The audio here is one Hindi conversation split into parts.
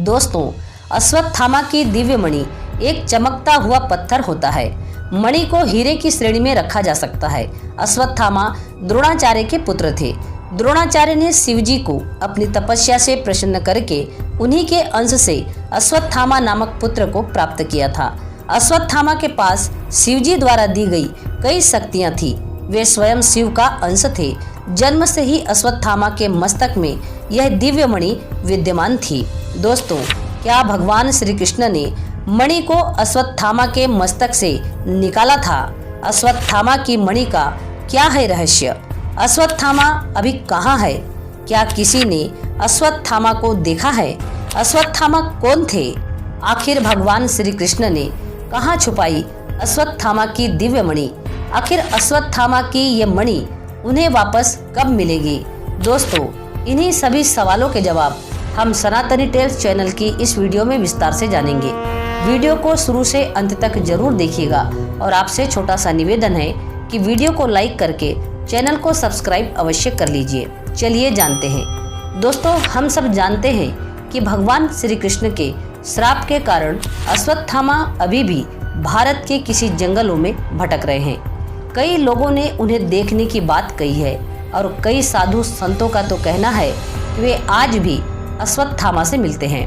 दोस्तों, अश्वत्थामा की दिव्य मणि एक चमकता हुआ पत्थर होता है। मणि को हीरे की श्रेणी में रखा जा सकता है। अश्वत्थामा द्रोणाचार्य के पुत्र थे। द्रोणाचार्य ने शिवजी को अपनी तपस्या से प्रसन्न करके उन्हीं के अंश से अश्वत्थामा नामक पुत्र को प्राप्त किया था। अश्वत्थामा के पास शिवजी द्वारा दी गई कई शक्तियां थी। वे स्वयं शिव का अंश थे। जन्म से ही अश्वत्थामा के मस्तक में यह दिव्य मणि विद्यमान थी। दोस्तों, क्या भगवान श्री कृष्ण ने मणि को अश्वत्थामा के मस्तक से निकाला था? अश्वत्थामा की मणि का क्या है रहस्य? अश्वत्थामा अभी कहाँ है? क्या किसी ने अश्वत्थामा को देखा है? अश्वत्थामा कौन थे? आखिर भगवान श्री कृष्ण ने कहाँ छुपाई अश्वत्थामा की दिव्य मणि? आखिर अश्वत्थामा की ये मणि उन्हें वापस कब मिलेगी? दोस्तों, इन्हीं सभी सवालों के जवाब हम सनातनी टेल्स चैनल की इस वीडियो में विस्तार से जानेंगे। वीडियो को शुरू से अंत तक जरूर देखिएगा और आपसे छोटा सा निवेदन है कि वीडियो को लाइक करके चैनल को सब्सक्राइब अवश्य कर लीजिए। चलिए जानते हैं। दोस्तों, हम सब जानते हैं कि भगवान श्री कृष्ण के श्राप के कारण अश्वत्थामा अभी भी भारत के किसी जंगलों में भटक रहे हैं। कई लोगों ने उन्हें देखने की बात कही है और कई साधु संतों का तो कहना है कि वे आज भी अश्वत्थामा से मिलते हैं।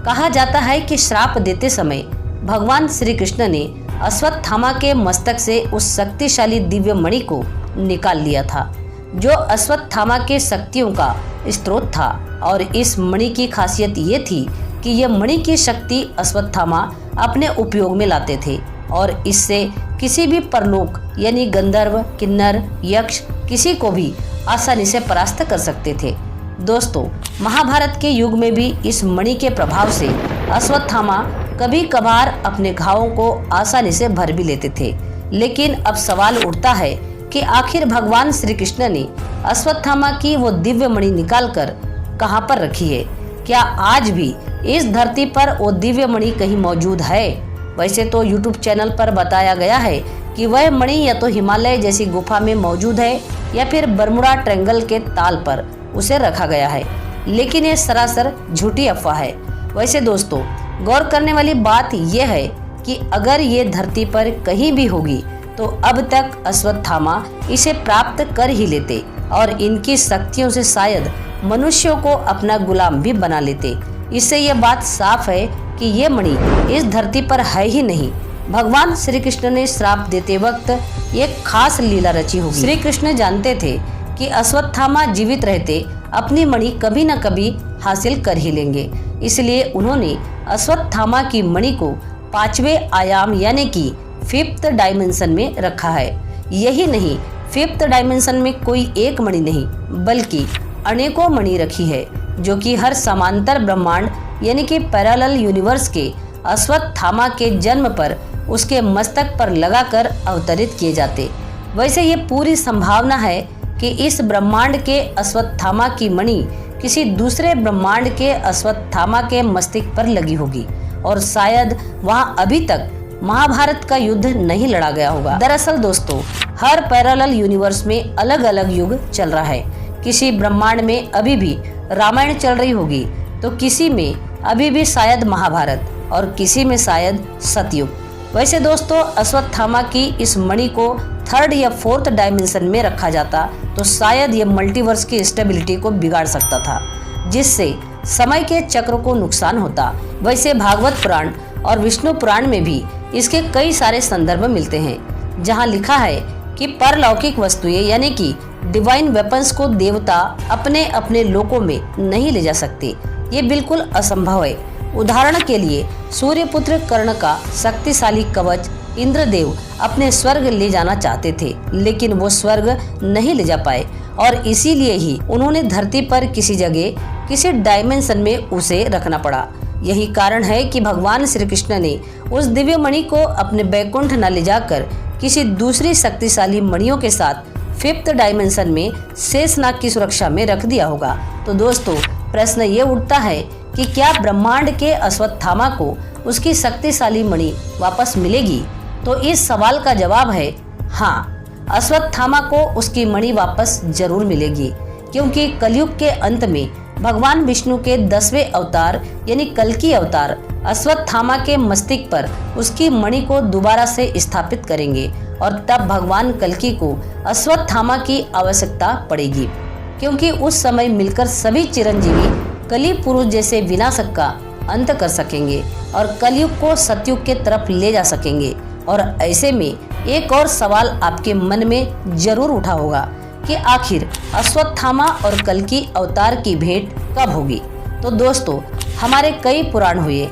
कहा जाता है कि श्राप देते समय भगवान श्री कृष्ण ने अश्वत्थामा के मस्तक से उस शक्तिशाली दिव्य मणि को निकाल लिया था, जो अश्वत्थामा के शक्तियों का स्रोत था। और इस मणि की खासियत ये थी कि यह मणि की शक्ति अश्वत्थामा अपने उपयोग में लाते थे और इससे किसी भी परलोक यानी गंधर्व, किन्नर, यक्ष किसी को भी आसानी से परास्त कर सकते थे। दोस्तों, महाभारत के युग में भी इस मणि के प्रभाव से अश्वत्थामा कभी कभार अपने घावों को आसानी से भर भी लेते थे। लेकिन अब सवाल उठता है कि आखिर भगवान श्री कृष्ण ने अश्वत्थामा की वो दिव्य मणि निकालकर कहां पर रखी है? क्या आज भी इस धरती पर वो दिव्य मणि कहीं मौजूद है? वैसे तो YouTube चैनल पर बताया गया है कि वह मणि या तो हिमालय जैसी गुफा में मौजूद है या फिर बरमुडा ट्रायंगल के ताल पर उसे रखा गया है, लेकिन ये सरासर झूठी अफवाह है। वैसे दोस्तों, गौर करने वाली बात यह है कि अगर ये धरती पर कहीं भी होगी तो अब तक अश्वत्थामा इसे प्राप्त कर ही लेते और इनकी शक्तियों से शायद मनुष्यों को अपना गुलाम भी बना लेते। इससे यह बात साफ है कि ये मणि इस धरती पर है ही नहीं। भगवान श्री कृष्ण ने श्राप देते वक्त एक खास लीला रची होगी। श्री कृष्ण जानते थे कि अश्वत्थामा जीवित रहते अपनी मणि कभी न कभी हासिल कर ही लेंगे, इसलिए उन्होंने अश्वत्थामा की मणि को 5वें आयाम यानी कि 5th डायमेंशन में रखा है। यही नहीं, 5th डायमेंशन में कोई एक मणि नहीं बल्कि अनेकों मणि रखी है, जो कि हर समांतर ब्रह्मांड यानी कि पैरेलल यूनिवर्स के अश्वत्थामा के जन्म पर उसके मस्तक पर लगाकर अवतरित किए जाते। वैसे ये पूरी संभावना है कि इस ब्रह्मांड के अश्वत्थामा की मणि किसी दूसरे ब्रह्मांड के अश्वत्थामा के मस्तक पर लगी होगी और शायद वहां अभी तक महाभारत का युद्ध नहीं लड़ा गया होगा। दरअसल दोस्तों, हर पैरेलल यूनिवर्स में अलग अलग युग चल रहा है। किसी ब्रह्मांड में अभी भी रामायण चल रही होगी तो किसी में अभी भी शायद महाभारत और किसी में शायद सतयुग। वैसे दोस्तों, अश्वत्थामा की इस मणि को 3rd या 4th डायमेंशन में रखा जाता तो शायद ये मल्टीवर्स की स्टेबिलिटी को बिगाड़ सकता था, जिससे समय के चक्र को नुकसान होता। वैसे भागवत पुराण और विष्णु पुराण में भी इसके कई सारे संदर्भ मिलते हैं, जहाँ लिखा है कि परलौकिक वस्तुएं यानी कि डिवाइन वेपन्स को देवता अपने अपने लोकों में नहीं ले जा सकते। ये बिल्कुल असंभव है। उदाहरण के लिए सूर्यपुत्र कर्ण का शक्तिशाली कवच इंद्रदेव अपने स्वर्ग ले जाना चाहते थे, लेकिन वो स्वर्ग नहीं ले जा पाए और इसीलिए ही उन्होंने धरती पर किसी जगह किसी डायमेंशन में उसे रखना पड़ा। यही कारण है कि भगवान श्री कृष्ण ने उस दिव्य मणि को अपने बैकुंठ न ले जाकर किसी दूसरी शक्तिशाली मणियों के साथ 5th डायमेंशन में शेषनाग की सुरक्षा में रख दिया होगा। तो दोस्तों, प्रश्न ये उठता है कि क्या ब्रह्मांड के अश्वत्थामा को उसकी शक्तिशाली मणि वापस मिलेगी? तो इस सवाल का जवाब है हाँ, अश्वत्थामा को उसकी मणि वापस जरूर मिलेगी, क्योंकि कलयुग के अंत में भगवान विष्णु के 10वें अवतार यानी कल्कि अवतार अश्वत्थामा के मस्तिष्क पर उसकी मणि को दोबारा से स्थापित करेंगे और तब भगवान कल्कि को अश्वत्थामा की आवश्यकता पड़ेगी, क्योंकि उस समय मिलकर सभी चिरंजीवी कलि पुरुष जैसे विनाशक का अंत कर सकेंगे और कलयुग को सतयुग के तरफ ले जा सकेंगे। और ऐसे में एक और सवाल आपके मन में जरूर उठा होगा कि आखिर अश्वत्थामा और कल्कि अवतार की भेंट कब होगी। तो दोस्तों, हमारे कई पुराण हुए,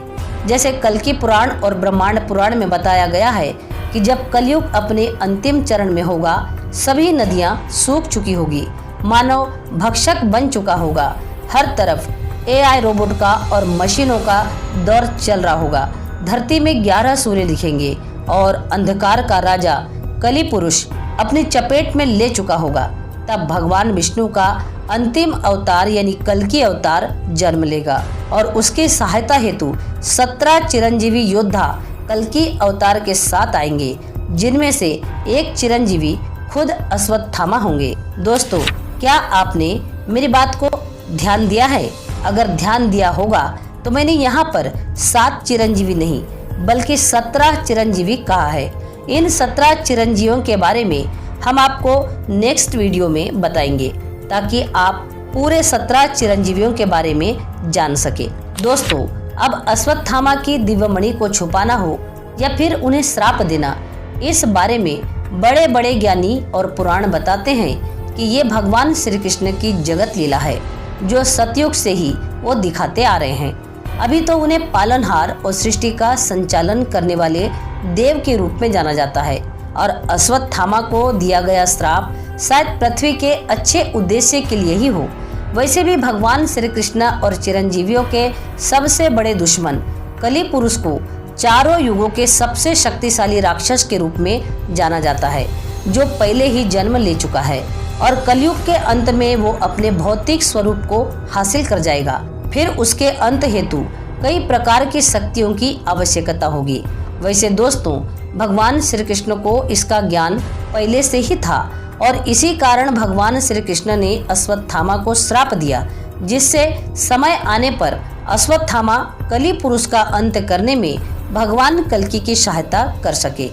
जैसे कल्कि पुराण और ब्रह्मांड पुराण में बताया गया है कि जब कलयुग अपने अंतिम चरण में होगा, सभी नदियां सूख चुकी होगी, मानव भक्षक बन चुका होगा, हर तरफ AI रोबोट का और मशीनों का दौर चल रहा होगा, धरती में 11 सूर्य दिखेंगे और अंधकार का राजा कलि पुरुष अपनी चपेट में ले चुका होगा। तब भगवान विष्णु का अंतिम अवतार यानी कल्कि अवतार जन्म लेगा और उसकी सहायता हेतु 17 चिरंजीवी योद्धा कल्कि अवतार के साथ आएंगे, जिनमें से एक चिरंजीवी खुद अश्वत्थामा होंगे। दोस्तों, क्या आपने मेरी बात को ध्यान दिया है? अगर ध्यान दिया होगा तो मैंने यहाँ पर 7 चिरंजीवी नहीं बल्कि 17 चिरंजीवी कहा है। इन 17 चिरंजीवियों के बारे में हम आपको नेक्स्ट वीडियो में बताएंगे, ताकि आप पूरे 17 चिरंजीवियों के बारे में जान सके। दोस्तों, अब अश्वत्थामा की दिव्यमणि को छुपाना हो या फिर उन्हें श्राप देना, इस बारे में बड़े बड़े ज्ञानी और पुराण बताते हैं कि ये भगवान श्री कृष्ण की जगत लीला है, जो सतयुग से ही वो दिखाते आ रहे हैं। अभी तो उन्हें पालनहार और सृष्टि का संचालन करने वाले देव के रूप में जाना जाता है और अश्वत्थामा को दिया गया श्राप शायद पृथ्वी के अच्छे उद्देश्य के लिए ही हो। वैसे भी भगवान श्री कृष्ण और चिरंजीवियों के सबसे बड़े दुश्मन कलि पुरुष को चारों युगों के सबसे शक्तिशाली राक्षस के रूप में जाना जाता है, जो पहले ही जन्म ले चुका है और कलयुग के अंत में वो अपने भौतिक स्वरूप को हासिल कर जाएगा। फिर उसके अंत हेतु कई प्रकार की शक्तियों की आवश्यकता होगी। वैसे दोस्तों, भगवान श्री कृष्ण को इसका ज्ञान पहले से ही था और इसी कारण भगवान श्री कृष्ण ने अश्वत्थामा को श्राप दिया, जिससे समय आने पर अश्वत्थामा कलि पुरुष का अंत करने में भगवान कल्कि की सहायता कर सके।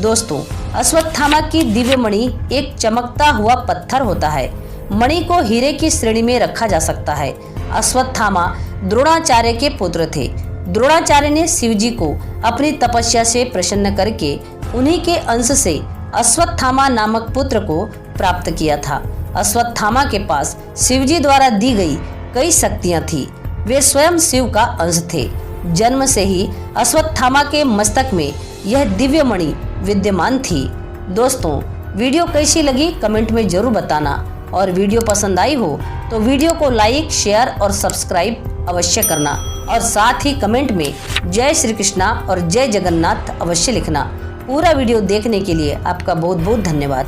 दोस्तों, अश्वत्थामा की दिव्य मणि एक चमकता हुआ पत्थर होता है। मणि को हीरे की श्रेणी में रखा जा सकता है। अश्वत्थामा द्रोणाचार्य के पुत्र थे। द्रोणाचार्य ने शिवजी को अपनी तपस्या से प्रसन्न करके उन्हीं के अंश से अश्वत्थामा नामक पुत्र को प्राप्त किया था। अश्वत्थामा के पास शिवजी द्वारा दी गई कई शक्तियां थी। वे स्वयं शिव का अंश थे। जन्म से ही अश्वत्थामा के मस्तक में यह दिव्य मणि विद्यमान थी। दोस्तों, वीडियो कैसी लगी कमेंट में जरूर बताना और वीडियो पसंद आई हो तो वीडियो को लाइक, शेयर और सब्सक्राइब अवश्य करना और साथ ही कमेंट में जय श्री कृष्णा और जय जगन्नाथ अवश्य लिखना। पूरा वीडियो देखने के लिए आपका बहुत बहुत धन्यवाद।